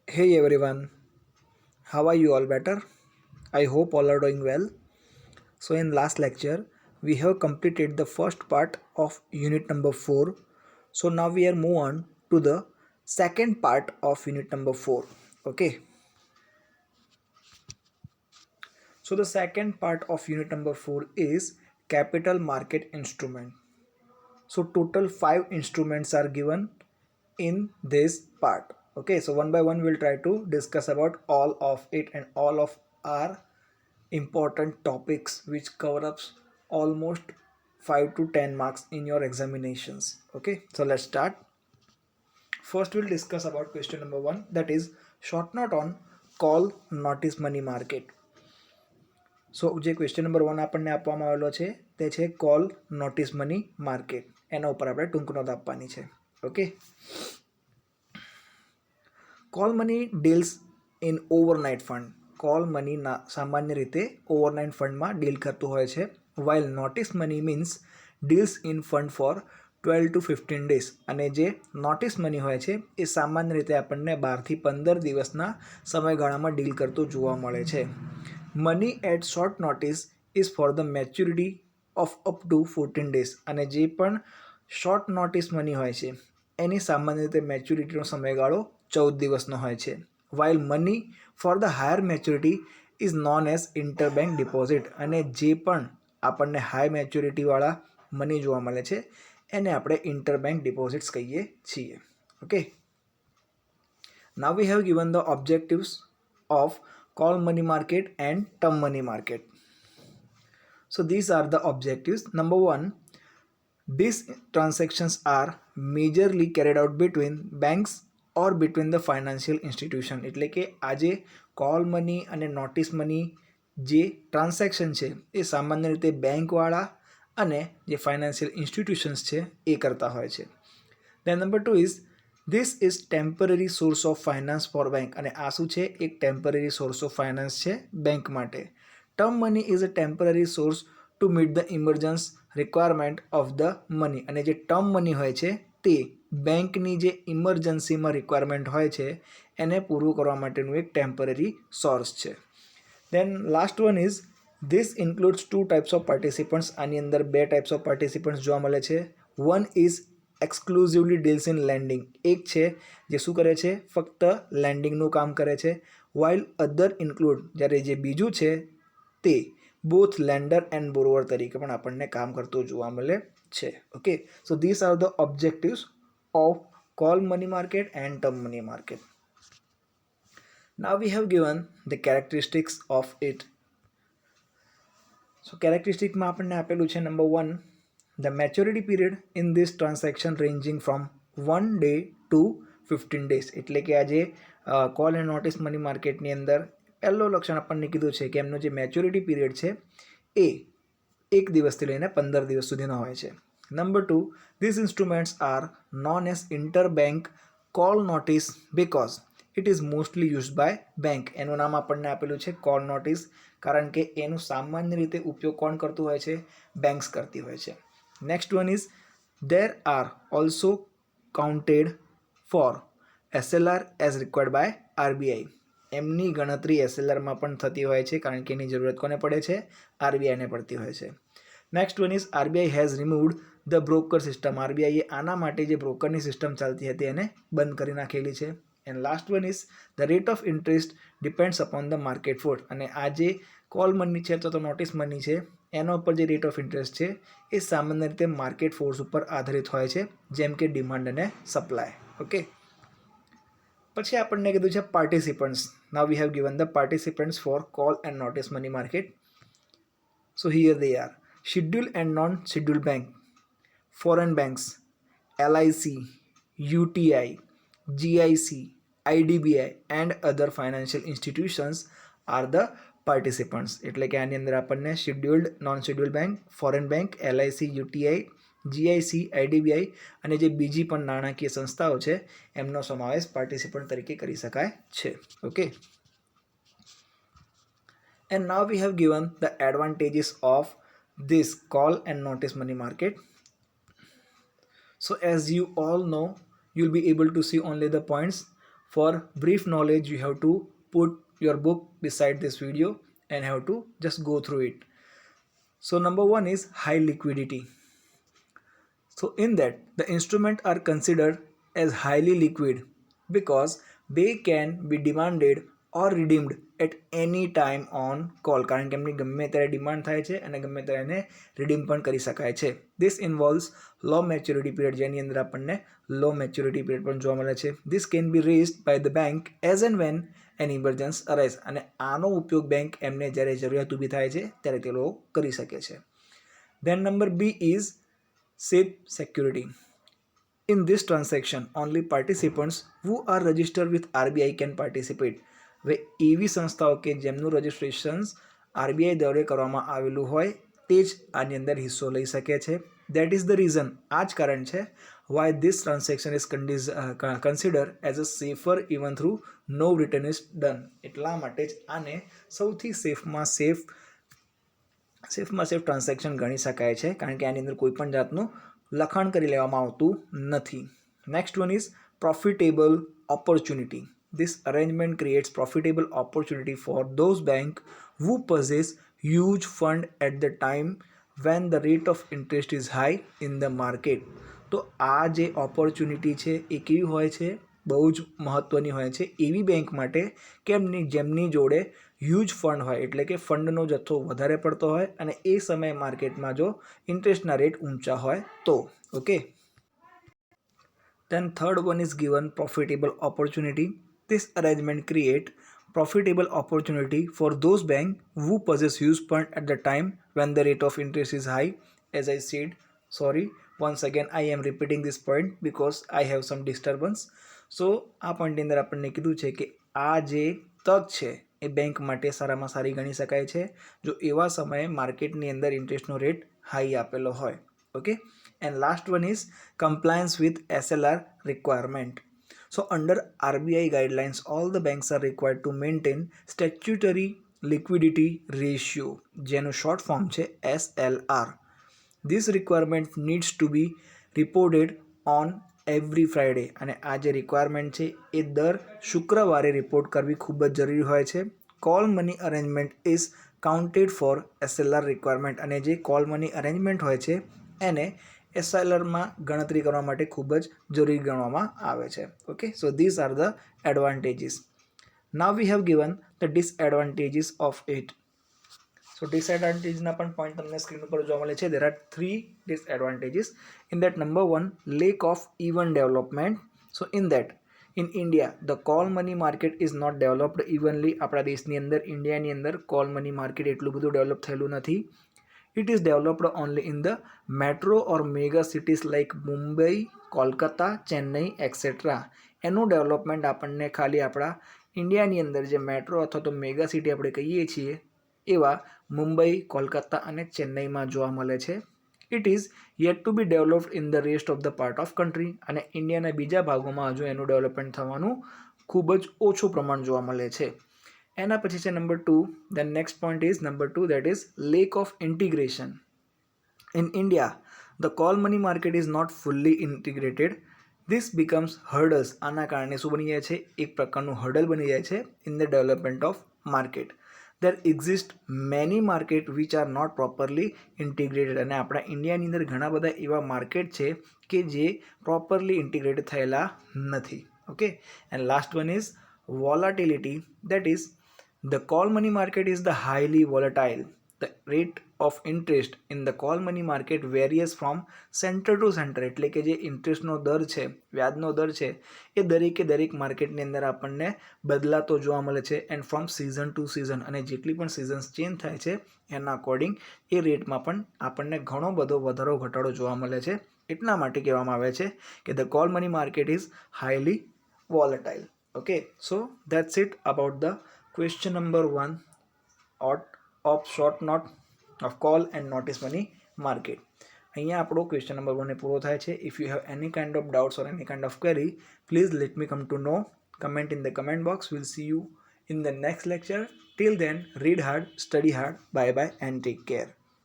Hey everyone, how are you all better? I hope all are doing well. So in last lecture, we have completed the first part of unit number 4. So now we are move on to the second part of unit number 4. Okay. So the second part of unit number 4 is capital market instrument. So total 5 instruments are given in this part. Okay, so one by one we'll try to discuss about all of it and all of our important topics which cover up almost 5 to 10 marks in your examinations. Okay, so let's start. First we'll discuss about question number 1, that is short note on call notice money market. સો જે question number 1 આપણને આપવામાં આવેલો છે તે છે call notice money market. એના ઉપર આપણે ટૂંક નોંધ આપવાની છે. Okay, call money deals in overnight fund. Call money સામાન્ય રીતે ઓવરનાઇટ ફંડમાં ડીલ કરતું હોય છે. While notice money means deals in fund for 12 to 15 days. અને જે નોટિસ મની હોય છે એ સામાન્ય રીતે આપણને 12 થી 15 દિવસના સમયગાળામાં ડીલ કરતું જોવા મળે છે. Money at short notice is for the maturity of up to 14 days. અને જે પણ શોર્ટ નોટિસ મની હોય છે એની સામાન્ય રીતે મેચ્યુરિટીનો સમયગાળો 14 દિવસનો હોય છે. While money for the higher maturity is known as interbank deposit. અને જે પણ આપણને હાઈ મેચ્યુરિટીવાળા મની જોવા મળે છે એને આપણે ઇન્ટરબેંક ડિપોઝિટ્સ કહીએ છીએ. Okay, now we have given the objectives of call money market and term money market. So these are the objectives. Number 1, these transactions are majorly carried out between banks or between the financial institution. એટલે કે આજે call money અને notice money જે transaction છે એ સામાન્ય રીતે બેંકવાળા અને જે ફાઇનાન્શિયલ ઇન્સ્ટિટ્યુશન્સ છે એ કરતા હોય છે. Then number 2 is this is temporary source of finance for bank. અને આ શું છે? એક ટેમ્પરરી સોર્સ ઓફ ફાઇનાન્સ છે બેંક માટે. Term money is a temporary source to meet the emergence requirement of the money. અને જે ટર્મ મની હોય છે તે બેંકની જે ઇમરજન્સીમાં રિક્વાયરમેન્ટ હોય છે એને પૂરું કરવા માટેનું એક ટેમ્પરરી સોર્સ છે. Then last one is this includes 2 types of participants. આની અંદર 2 ટાઈપ્સ ઓફ પાર્ટિસિપન્ટ્સ જોવા મળે છે. One is exclusively deals in lending. એક છે જે શું કરે છે? ફક્ત લેન્ડિંગનું કામ કરે છે. વાઇલ અધર ઇન્ક્લુડ, જ્યારે જે બીજું છે તે બોથ લેન્ડર એન્ડ બોરોવર તરીકે પણ આપણને કામ કરતું જોવા મળે છે. Okay, so this are the objectives of call money market and term money market. Now we have given the characteristics of it. So characteristic માં આપણને આપેલું છે number 1, the maturity period in this transaction ranging from 1 day to 15 days. એટલે કે આજે call and notice money માર્કેટની અંદર પહેલો લક્ષણ આપણને કીધું છે કે એમનો જે મેચ્યોરિટી પીરિયડ છે એ 1 દિવસથી લઈને 15 દિવસ સુધીનો હોય છે. Number 2, these instruments are known as interbank call notice because it is mostly used by bank. એનું નામ આપણને આપેલું છે કોલ નોટિસ કારણ કે એનું સામાન્ય રીતે ઉપયોગ કોણ કરતું હોય છે? બેંક્સ કરતી હોય છે. Next one is there are also counted for SLR as required by RBI. એમની ગણતરી એસએલઆરમાં પણ થતી હોય છે કારણ કે એની જરૂરત કોને પડે છે? આરબીઆઈને પડતી હોય છે. Next one is RBI has removed the broker system. આરબીઆઈએ આના માટે જે બ્રોકરની સિસ્ટમ ચાલતી હતી એને બંધ કરી નાખેલી છે. And last one is the rate of interest depends upon the market force. અને આ જે કોલ મની છે અથવા તો નોટિસ મની છે એના ઉપર જે રેટ ઓફ ઇન્ટરેસ્ટ છે એ સામાન્ય રીતે માર્કેટ ફોર્સ ઉપર આધારિત હોય છે, જેમ કે ડિમાન્ડ અને સપ્લાય. ઓકે, પછી આપણને કીધું છે participants. Now we have given the participants for call and notice money market. So here they are scheduled and non-scheduled bank, foreign banks, LIC, UTI, GIC, IDBI and other financial institutions are the participants. એટલે કે આની અંદર આપણને scheduled, non scheduled bank, foreign bank, LIC, UTI, GIC, IDBI અને જે બીજી પણ નાણાકીય સંસ્થાઓ છે એમનો સમાવેશ પાર્ટિસિપન્ટ તરીકે કરી શકાય છે. Okay, and now we have given the advantages of this call and notice money market. So as you all know, you'll be able to see only the points. For brief knowledge, you have to put your book beside this video and have to just go through it. So number one is high liquidity. So in that, the instruments are considered as highly liquid because they can be demanded or redeemed at any time on call, કારણ કે એમની ગમે ત્યારે demand થાય છે અને ગમે ત્યારે એને રિડીમ પણ કરી શકાય છે. This involves low maturity period, જેની અંદર આપણને low maturity period પણ જોવા મળે છે. This can be raised by the bank as and when an emergency arise, અને આનો ઉપયોગ બેંક એમને જ્યારે જરૂરિયાત ઊભી થાય છે ત્યારે તે લોકો કરી શકે છે. Then number B is safe security. In this transaction, only participants who are registered with RBI can participate. હવે એવી સંસ્થાઓ કે જેમનું રજિસ્ટ્રેશન્સ RBI દ્વારા કરવામાં આવેલું હોય તે જ આની અંદર હિસ્સો લઈ શકે છે. That is the reason, આ જ કારણ છે why this transaction is considered as a safer even through no return is done. એટલા માટે જ આને સૌથી સેફમાં સેફ ટ્રાન્ઝેક્શન ગણી શકાય છે, કારણ કે આની અંદર કોઈ પણ જાતનું લખાણ કરી લેવામાં આવતું નથી. Next one is profitable opportunity. This arrangement creates profitable opportunity for those banks who possess huge fund at the time when the rate of interest is high in the market. તો આ જે ઓપોર્ચ્યુનિટી છે એ કેવી હોય છે? બહુ જ મહત્ત્વની હોય છે એવી બેંક માટે કે જેમની જોડે હ્યુજ ફંડ હોય, એટલે કે ફંડનો જથ્થો વધારે પડતો હોય અને એ સમયે માર્કેટમાં જો ઇન્ટરેસ્ટના રેટ ઊંચા હોય તો. Okay, then third one is given profitable opportunity. This arrangement create profitable opportunity for those banks who possess huge fund at the time when the rate of interest is high. As I said, sorry, once again I am repeating this point because I have some disturbance. So આ પોઈન્ટની અંદર આપણને કીધું છે કે આ જે તક છે એ બેંક માટે સારામાં સારી ગણી શકાય છે જો એવા સમયે માર્કેટની અંદર ઇન્ટરેસ્ટનો રેટ હાઈ આપેલો હોય. Okay, and last one is compliance with SLR requirement. So under RBI guidelines, all the banks are required to maintain statutory liquidity ratio, જેનું short form છે SLR. This requirement needs to be reported on every Friday, અને આ જે requirement છે એ દર શુક્રવારે report કરવી ખૂબ જ જરૂરી હોય છે. Call money arrangement is counted for SLR requirement, અને જે કોલ મની અરેન્જમેન્ટ હોય છે એને SLRમાં ગણતરી કરવા માટે ખૂબ જ જરૂરી ગણવામાં આવે છે. Okay, so this are the advantages. Now we have given the disadvantages of it. So ડિસએડવાન્ટેજના પણ પોઈન્ટ તમને સ્ક્રીન ઉપર જોવા મળે છે. There are 3 disadvantages. In that, number 1, lack of even development. So in that, in India, the call money market is not developed evenly. આપણા દેશની અંદર, ઇન્ડિયાની અંદર કોલ મની માર્કેટ એટલું બધું ડેવલપ થયેલું નથી. It is developed only in the metro or mega cities like Mumbai, Kolkata, Chennai, etc. એનું ડેવલપમેન્ટ આપણને ખાલી આપણા ઇન્ડિયાની અંદર જે મેટ્રો અથવા તો મેગા સિટી આપણે કહીએ છીએ એવા મુંબઈ, કોલકાતા અને ચેન્નઈમાં જોવા મળે છે. It is yet to be developed in the rest of the part of country, અને ઇન્ડિયાના બીજા ભાગોમાં હજુ એનું ડેવલપમેન્ટ થવાનું ખૂબ જ ઓછું પ્રમાણ જોવા મળે છે. એના પછી છે number 2. The next point is number 2, that is lack of integration. In India the call money market is not fully integrated. This becomes hurdles. આના કારણે શું બની જાય છે? એક પ્રકારનું હર્ડલ બની જાય છે in the development of market. there exist many market which are not properly integrated, અને આપણા ઇન્ડિયાની અંદર ઘણા બધા એવા માર્કેટ છે કે જે પ્રોપરલી ઇન્ટિગ્રેટેડ થયેલા નથી. Okay, and last one is volatility. That is, the call money market is the highly volatile. The rate of interest in the call money market varies from center to center. એટલે કે જે ઇન્ટરેસ્ટનો દર છે, વ્યાજનો દર છે એ દરેકે દરેક માર્કેટની અંદર આપણને બદલાતો જોવા મળે છે. And from season to season, અને જેટલી પણ સિઝન્સ ચેન્જ થાય છે એના અકોર્ડિંગ એ રેટમાં પણ આપણને ઘણો બધો વધારો ઘટાડો જોવા મળે છે. એટલા માટે કહેવામાં આવે છે કે the call money market is highly volatile. Okay, so that's it about the question number 1 of short note of call and notice money market. અહીંયા આપણો ક્વેશ્ચન નંબર 1 પૂરો થાય છે. If you have any kind of doubts or any kind of query, please let me come to know. Comment in the comment box. We'll see you in the next lecture. Till then, read hard, study hard. Bye bye and take care.